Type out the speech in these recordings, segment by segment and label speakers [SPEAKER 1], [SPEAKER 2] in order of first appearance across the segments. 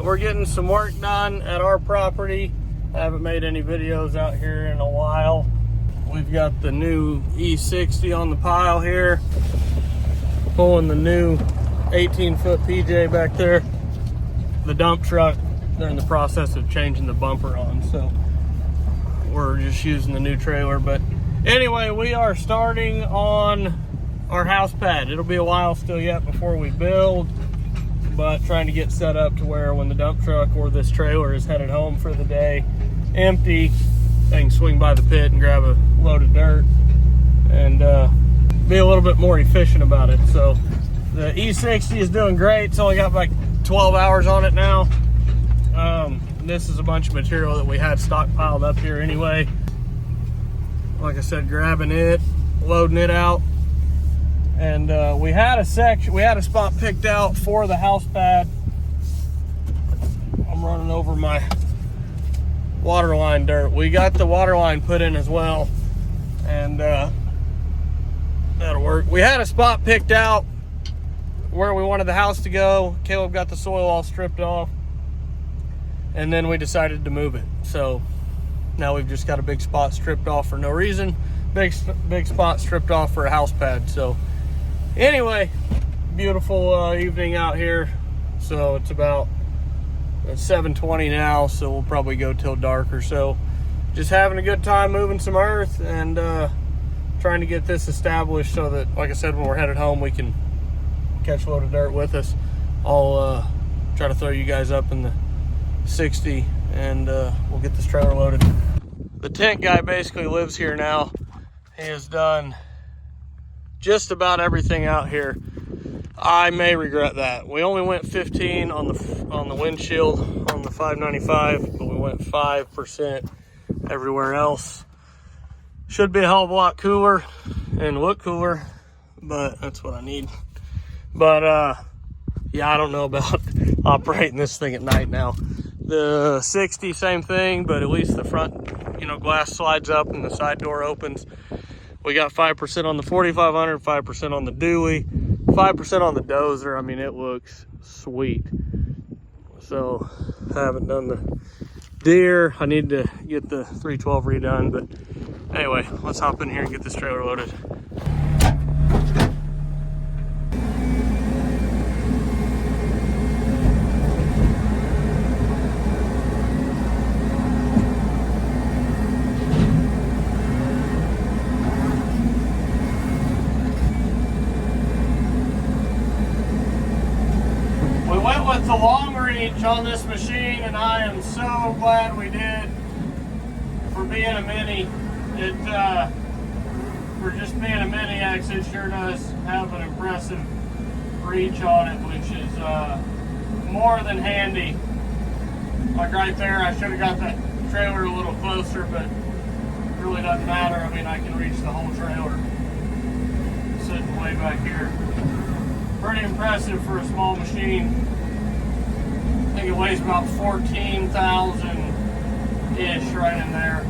[SPEAKER 1] right, we're getting some work done at our property. I haven't made any videos out here in a while. We've got the new E60 on the pile here, pulling the new 18-foot PJ back there. The dump truck, they're in the process of changing the bumper on, so we're just using the new trailer. But anyway, we are starting on our house pad. It'll be a while still yet before we build, but trying to get set up to where when the dump truck or this trailer is headed home for the day empty, they can swing by the pit and grab a load of dirt and be a little bit more efficient about it. So the E60 is doing great. It's only got like 12 hours on it now. This is a bunch of material that we had stockpiled up here anyway. Like I said, grabbing it, loading it out. And we had a spot picked out for the house pad. I'm running over my water line dirt. We got the water line put in as well, and that'll work. We had a spot picked out where we wanted the house to go. Caleb got the soil all stripped off, and then we decided to move it. So now we've just got a big spot stripped off for no reason. Big spot stripped off for a house pad. So anyway, beautiful evening out here. So it's about 7:20 now, so we'll probably go till dark or so. Just having a good time moving some earth and trying to get this established so that, like I said, when we're headed home, we can catch a load of dirt with us. I'll try to throw you guys up in the 60 and we'll get this trailer loaded. The tent guy basically lives here now. He has done just about everything out here. I may regret that. We only went 15 on the windshield on the 595, but we went 5% everywhere else. Should be a hell of a lot cooler and look cooler, but that's what I need. But yeah, I don't know about operating this thing at night now. The 60, same thing, but at least the front, glass slides up and the side door opens. We got 5% on the 4500, 5% on the dually, 5% on the dozer. I mean, it looks sweet. So I haven't done the deer. I need to get the 312 redone, but anyway, let's hop in here and get this trailer loaded. With the long reach on this machine, and I am so glad we did. For being a mini, for just being a mini X, it sure does have an impressive reach on it, which is more than handy. Like right there, I should have got that trailer a little closer, but it really doesn't matter. I mean, I can reach the whole trailer sitting way back here. Pretty impressive for a small machine. I think it weighs about 14,000-ish right in there.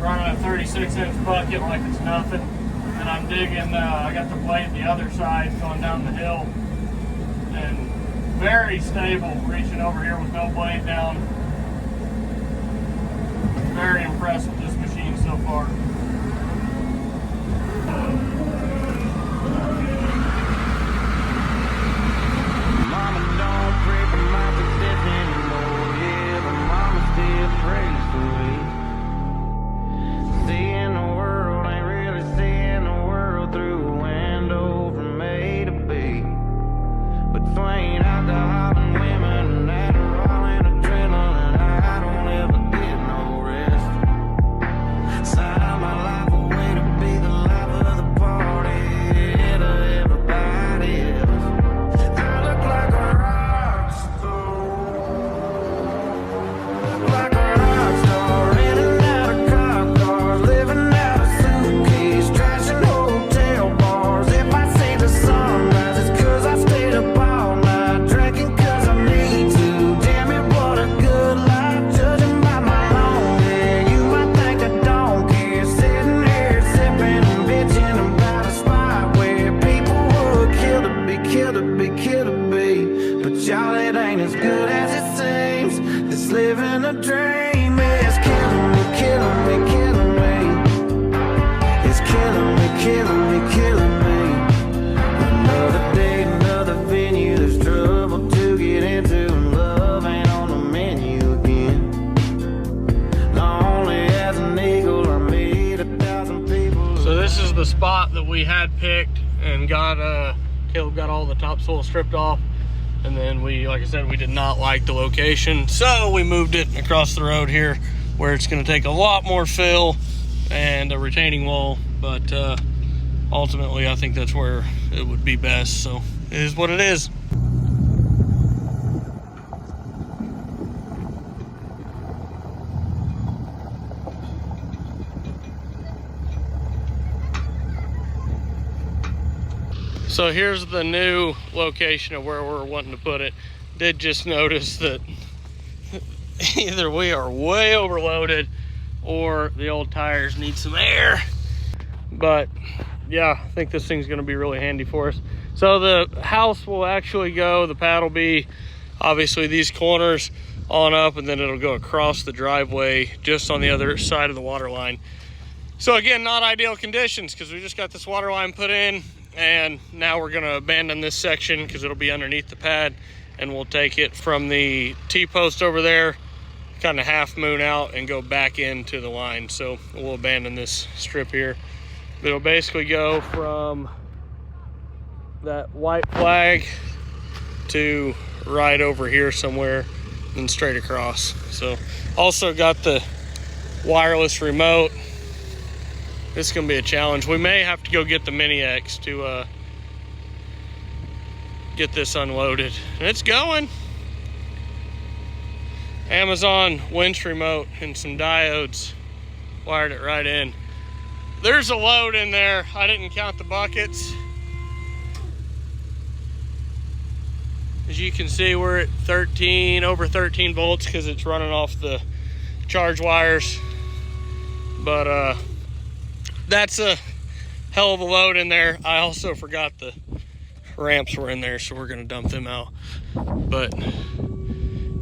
[SPEAKER 1] Running a 36-inch bucket like it's nothing. And I'm digging, I got the blade the other side going down the hill. And very stable, reaching over here with no blade down. Very impressed with this machine so far.
[SPEAKER 2] Y'all, it ain't as good as it seems. living a dream. It's killing me, killing me, killing me. It's killing me, killing me, killing me. Another day, another venue. There's trouble to get into, and love ain't on the menu again. Lonely as an eagle, I meet 1,000 people.
[SPEAKER 1] So this is the spot that we had picked and got Caleb got all the topsoil stripped off, and then we, like I said, we did not like the location, so we moved it across the road here where it's going to take a lot more fill and a retaining wall, but ultimately I think that's where it would be best, so it is what it is. So here's the new location of where we're wanting to put it. Did just notice that either we are way overloaded or the old tires need some air. But yeah, I think this thing's gonna be really handy for us. So the house will actually go, the pad will be obviously these corners on up, and then it'll go across the driveway just on the other side of the water line. So again, not ideal conditions because we just got this water line put in, and now we're going to abandon this section because it'll be underneath the pad, and we'll take it from the T-post over there, kind of half moon out, and go back into the line. So we'll abandon this strip here. It'll basically go from that white flag to right over here somewhere and straight across. So also got the wireless remote. This is going to be a challenge. We may have to go get the Mini X to get this unloaded. And it's going. Amazon winch remote and some diodes. Wired it right in. There's a load in there. I didn't count the buckets. As you can see, we're at over 13 volts because it's running off the charge wires. But that's a hell of a load in there. I also forgot the ramps were in there, so we're gonna dump them out. But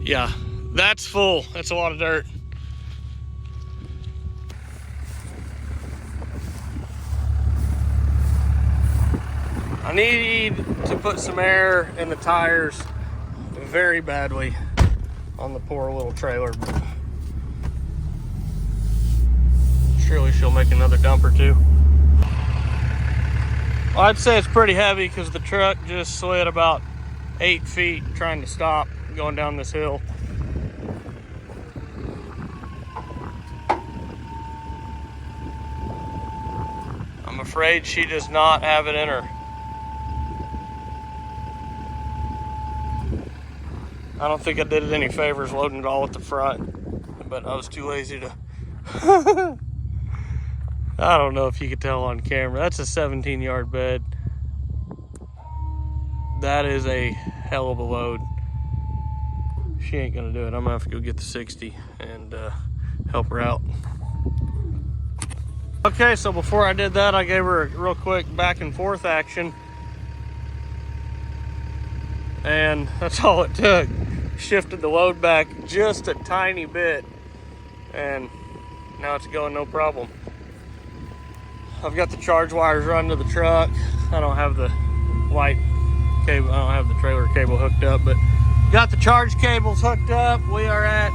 [SPEAKER 1] yeah, that's full. That's a lot of dirt. I need to put some air in the tires very badly on the poor little trailer, but surely she'll make another dump or two. Well, I'd say it's pretty heavy because the truck just slid about 8 feet trying to stop going down this hill. I'm afraid she does not have it in her. I don't think I did it any favors loading it all at the front, but I was too lazy to. I don't know if you could tell on camera. That's a 17-yard bed. That is a hell of a load. She ain't gonna do it. I'm gonna have to go get the 60 and help her out. Okay, so before I did that, I gave her a real quick back and forth action. And that's all it took. Shifted the load back just a tiny bit, and now it's going no problem. I've got the charge wires run to the truck. I don't have the light cable, I don't have the trailer cable hooked up, but got the charge cables hooked up. We are at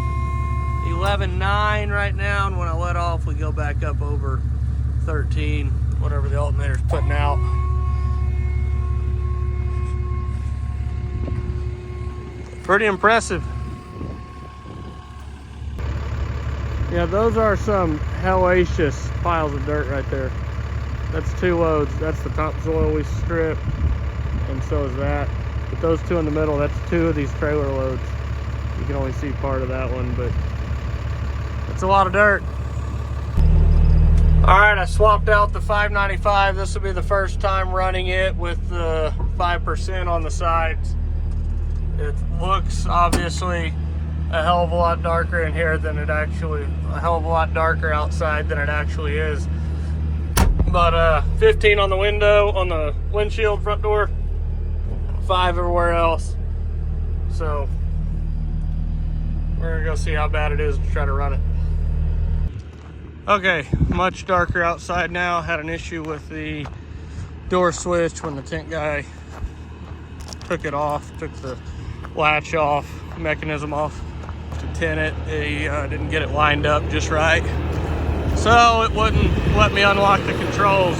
[SPEAKER 1] 11.9 right now, and when I let off, we go back up over 13, whatever the alternator's putting out. Pretty impressive. Yeah, those are some hellacious piles of dirt right there. That's 2 loads. That's the topsoil we stripped, and so is that. But those 2 in the middle, that's 2 of these trailer loads. You can only see part of that one, but it's a lot of dirt. All right, I swapped out the 595. This will be the first time running it with the 5% on the sides. It looks obviously a hell of a lot darker in here than it actually, a hell of a lot darker outside than it actually is. But 15 on the window, on the windshield, front door, 5 everywhere else. So we're gonna go see how bad it is to try to run it. Okay, much darker outside now. Had an issue with the door switch when the tent guy took it off, took the latch off, mechanism off to tin it. He didn't get it lined up just right, so it wouldn't let me unlock the controls.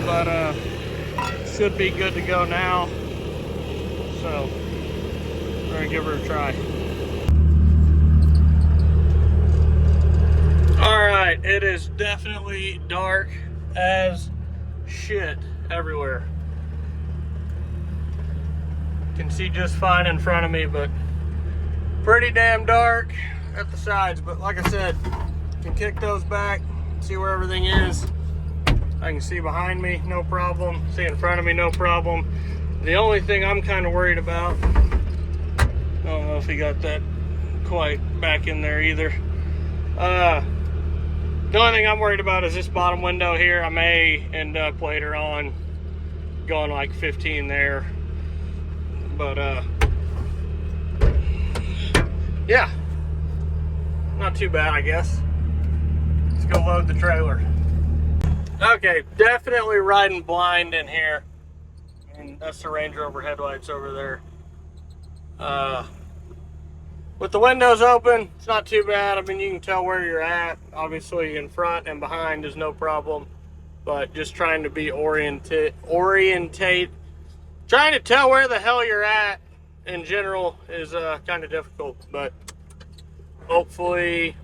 [SPEAKER 1] But should be good to go now, so we're gonna give her a try. All right, it is definitely dark as shit everywhere. Can see just fine in front of me, but pretty damn dark at the sides. But like I said, can kick those back, see where everything is. I can see behind me, no problem. See in front of me, no problem. The only thing I'm kind of worried about, I don't know if he got that quite back in there either. The only thing I'm worried about is this bottom window here. I may end up later on going like 15 there. But yeah, not too bad, I guess. Let's go load the trailer. Okay, definitely riding blind in here. And that's the Range Rover headlights over there. With the windows open, it's not too bad. I mean, you can tell where you're at. Obviously, in front and behind is no problem. But just trying to be orientate, trying to tell where the hell you're at in general is kind of difficult. But hopefully,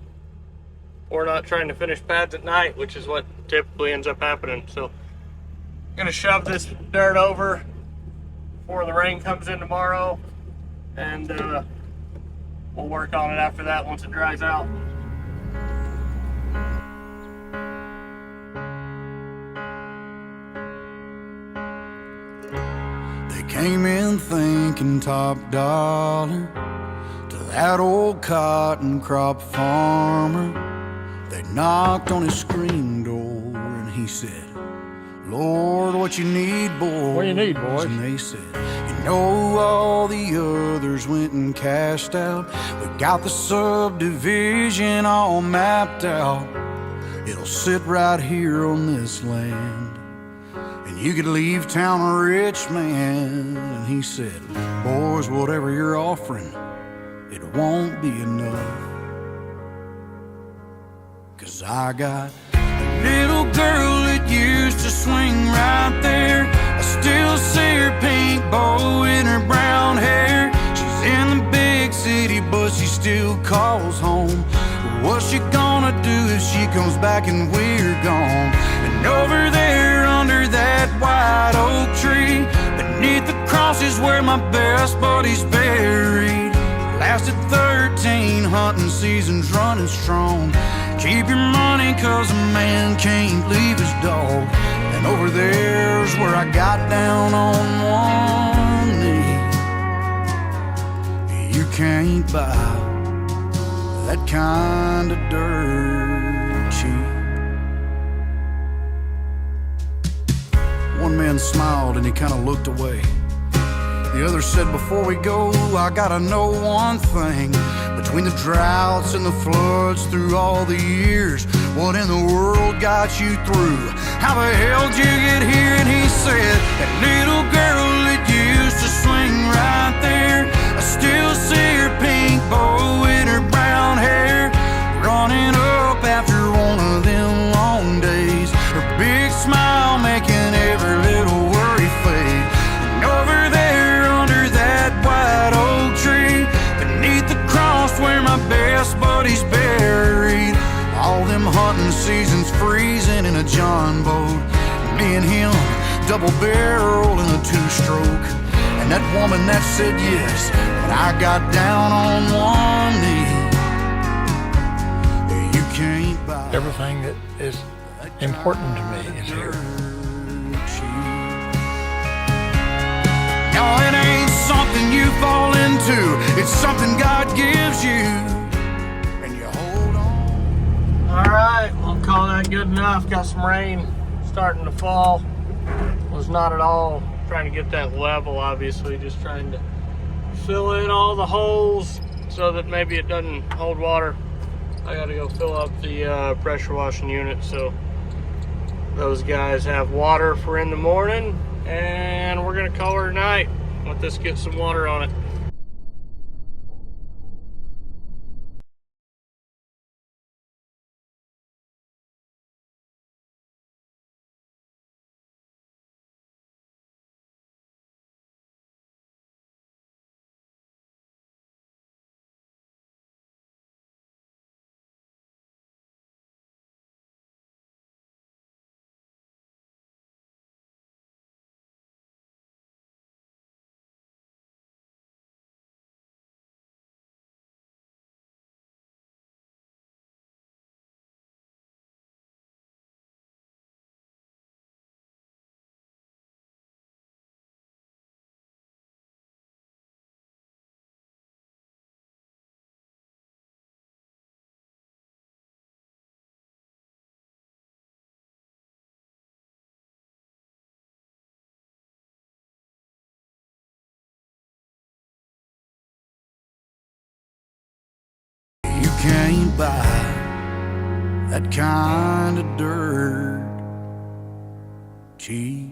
[SPEAKER 1] we're not trying to finish pads at night, which is what typically ends up happening. So, I'm gonna shove this dirt over before the rain comes in tomorrow, and we'll work on it after that once it dries out.
[SPEAKER 2] They came in thinking top dollar to that old cotton crop farmer. They knocked on his screen door and he said, Lord, what you need, boys?
[SPEAKER 1] What do you need, boys?
[SPEAKER 2] And they said, you know, all the others went and cashed out. We got the subdivision all mapped out. It'll sit right here on this land, and you could leave town a rich man. And he said, boys, whatever you're offering, it won't be enough. 'Cause I got a little girl that used to swing right there. I still see her pink bow in her brown hair. She's in the big city, but she still calls home. What's she gonna do if she comes back and we're gone? And over there under that white oak tree, beneath the cross is where my best buddy's buried. Lasted 13 hunting seasons running strong. Keep your money 'cause a man can't leave his dog. And over there's where I got down on one knee. You can't buy that kind of dirt cheap. One man smiled and he kind of looked away. The other said, before we go, I gotta know one thing. Between the droughts and the floods through all the years, what in the world got you through? How the hell did you get here? And he said, that little girl that used to swing right there, I still see her pink bow in her brown hair, running up after one of them long days, her big smile making every little worry fade. And over there under that white oak tree, beneath the cross where my best buddy's buried, all them hunting seasons freezing in a John boat, me and him double barrel in a two-stroke, and that woman that said yes, and I got down on one knee. You can't buy
[SPEAKER 3] everything that is important to me is here.
[SPEAKER 2] No, it ain't something you fall into, it's something God gives you, and you hold on.
[SPEAKER 1] All right, we'll call that good enough. Got some rain starting to fall. Was not at all trying to get that level, obviously, just trying to fill in all the holes so that maybe it doesn't hold water, I gotta go fill up the pressure washing unit so those guys have water for in the morning, and we're gonna call her tonight. Let this get some water on it.
[SPEAKER 2] You can't buy that kind of dirt cheap.